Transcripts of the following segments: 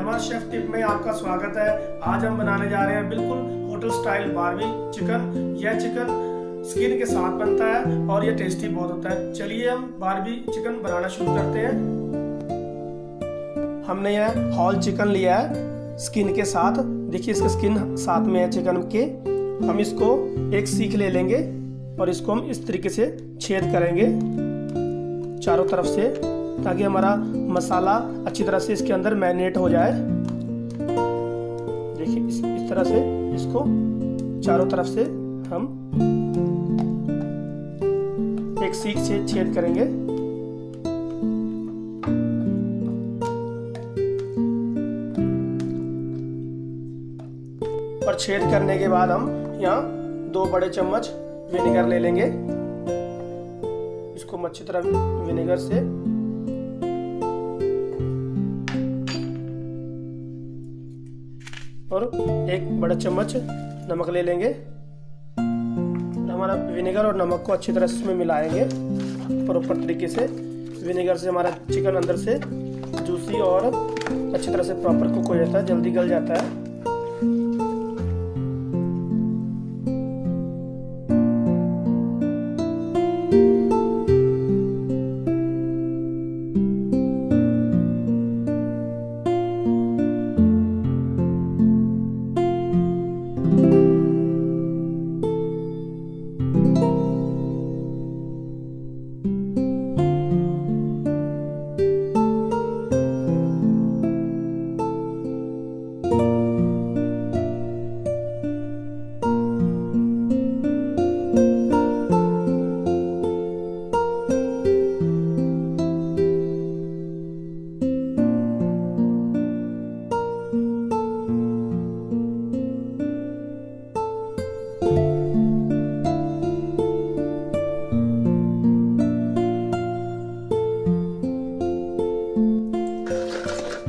हमारे chef tip में आपका स्वागत है। आज हम बनाने जा रहे हैं बिल्कुल होटल स्टाइल बारबी चिकन। यह चिकन स्किन के साथ बनता है और यह टेस्टी बहुत होता है। चलिए हम बारबी चिकन बनाना शुरू करते हैं। हमने यह हॉल चिकन लिया है स्किन के साथ। देखिए इसका स्किन साथ में है चिकन के। हम इसको एक सीख ले लेंगे और इसको हम इस तरीके से छेद करेंगे चारों तरफ से, ताकि हमारा मसाला अच्छी तरह से इसके अंदर मैरिनेट हो जाए। देखिए इस तरह से इसको चारों तरफ से हम एक सीख से छेद करेंगे। और छेद करने के बाद हम यहाँ 2 बड़े चम्मच विनेगर ले लेंगे। इसको अच्छी तरह विनेगर से और 1 बड़ा चम्मच नमक ले लेंगे। हमारा विनेगर और नमक को अच्छी तरह से इसमें मिलाएंगे प्रॉपर तरीके से। विनेगर से हमारा चिकन अंदर से जूसी और अच्छी तरह से प्रॉपर कुक हो जाता है, जल्दी गल जाता है।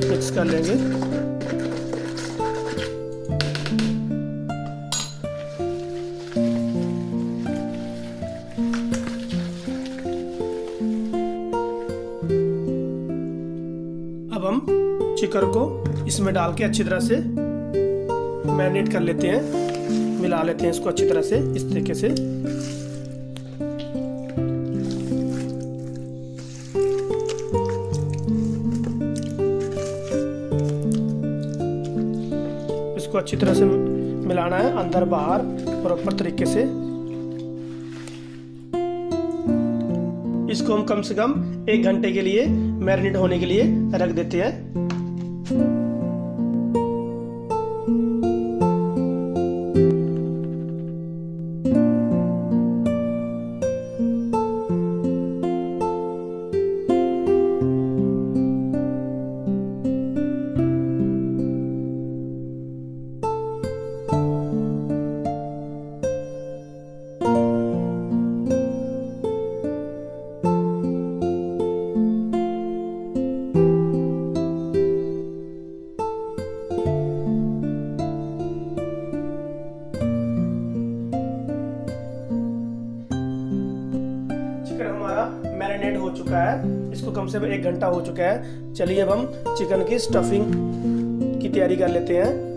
मिक्स कर लेंगे। अब हम चिकन को इसमें डाल के अच्छी तरह से मैरिनेट कर लेते हैं, मिला लेते हैं इसको अच्छी तरह से इस तरीके से। इसको अच्छी तरह से मिलाना है अंदर बाहर प्रॉपर तरीके से। इसको हम कम से कम 1 घंटे के लिए मैरिनेट होने के लिए रख देते हैं। हमारा मैरिनेट हो चुका है, इसको कम से कम 1 घंटा हो चुका है। चलिए अब हम चिकन की स्टफिंग की तैयारी कर लेते हैं।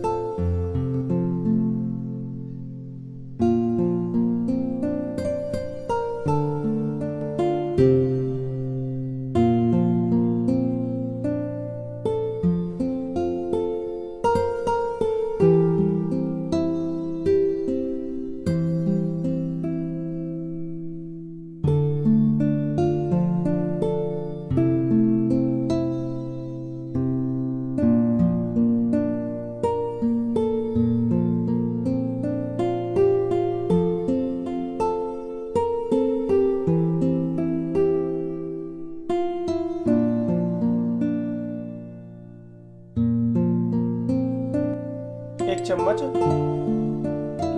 एक चम्मच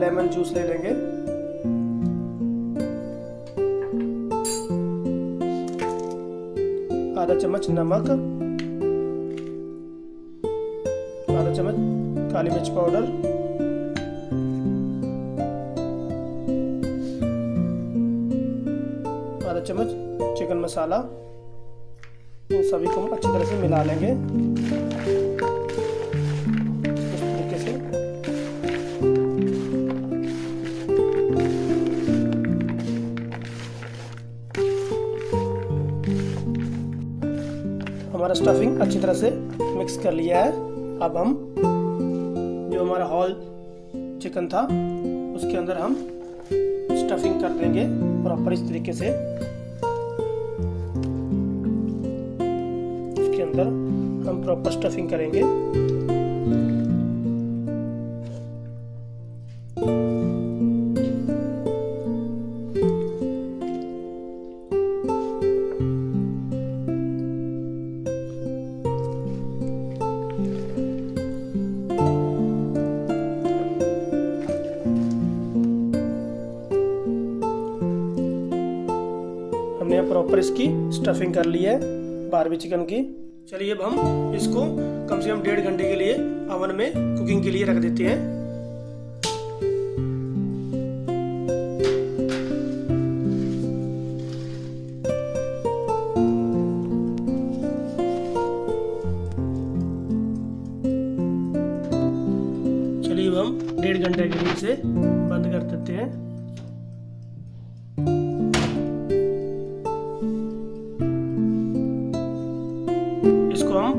लेमन जूस ले लेंगे। आधा चम्मच नमक, आधा चम्मच काली मिर्च पाउडर, आधा चम्मच चिकन मसाला। इन सभी को हम अच्छी तरह से मिला लेंगे। अच्छी तरह से मिक्स कर लिया है। अब हम जो हमारा होल चिकन था उसके अंदर हम स्टफिंग कर देंगे प्रॉपर इस तरीके से। इसके अंदर हम प्रॉपर स्टफिंग करेंगे। हमने प्रॉपर इसकी स्टफिंग कर ली है बारबी चिकन की। चलिए अब हम इसको कम से कम 1.5 घंटे के लिए ओवन में कुकिंग के लिए रख देते हैं। चलिए अब हम 1.5 घंटे के लिए इसे बंद कर देते हैं। इसको हम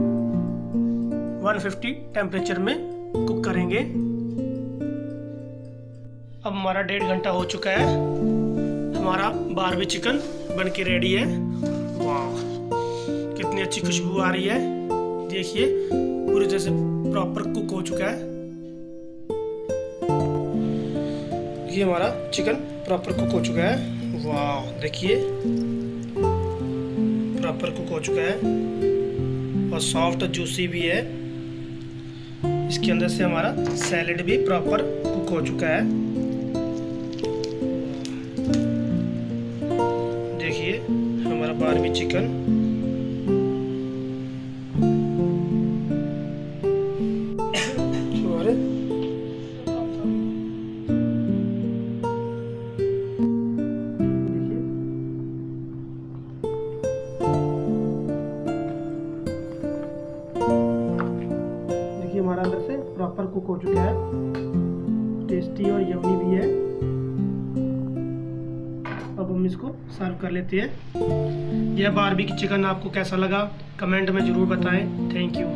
150 टेम्परेचर में कुक करेंगे। अब हमारा 1.5 घंटा हो चुका है। हमारा बारबी चिकन बनके रेडी है। वाह, कितनी अच्छी खुशबू आ रही है। देखिए पूरी तरह से प्रॉपर कुक हो चुका है। ये हमारा चिकन प्रॉपर कुक हो चुका है। वाह, देखिए प्रॉपर कुक हो चुका है और सॉफ्ट जूसी भी है। इसके अंदर से हमारा सैलेड भी प्रॉपर कुक हो चुका है। देखिए हमारा बारबी चिकन हमारा अंदर से प्रॉपर कुक हो चुका है। टेस्टी और यम्मी भी है। अब हम इसको सर्व कर लेते हैं। यह बारबी चिकन आपको कैसा लगा कमेंट में ज़रूर बताएं। Thank you.